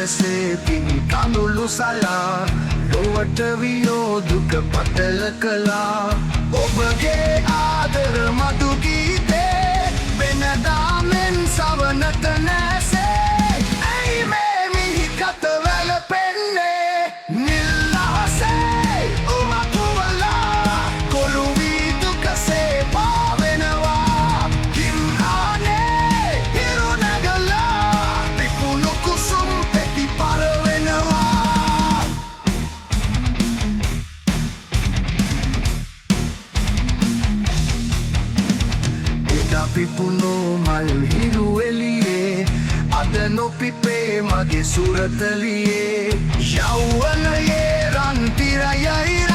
මනසේ පින් කඳුළු සලා ලොවට වියෝදුක පතල කලා ඔබගේ ආදර මතු ගීතේ වෙනදාමෙන් සවනට නැසේ ඇයි මේ මිහි කතවල පෙන්නේ නිල්ලාසේ උමතුවලා කොළු වීදුකසේ පාවෙනවා හිම්හානේ හිරු නැගලා පිපුණු කුසුම් පෙති පරවෙනවා එදා පිපුණු මල් හිරු එළියේ අද නොපිපේ මගේ සුරතලියේ යෞවනයේ රන් තිරයයි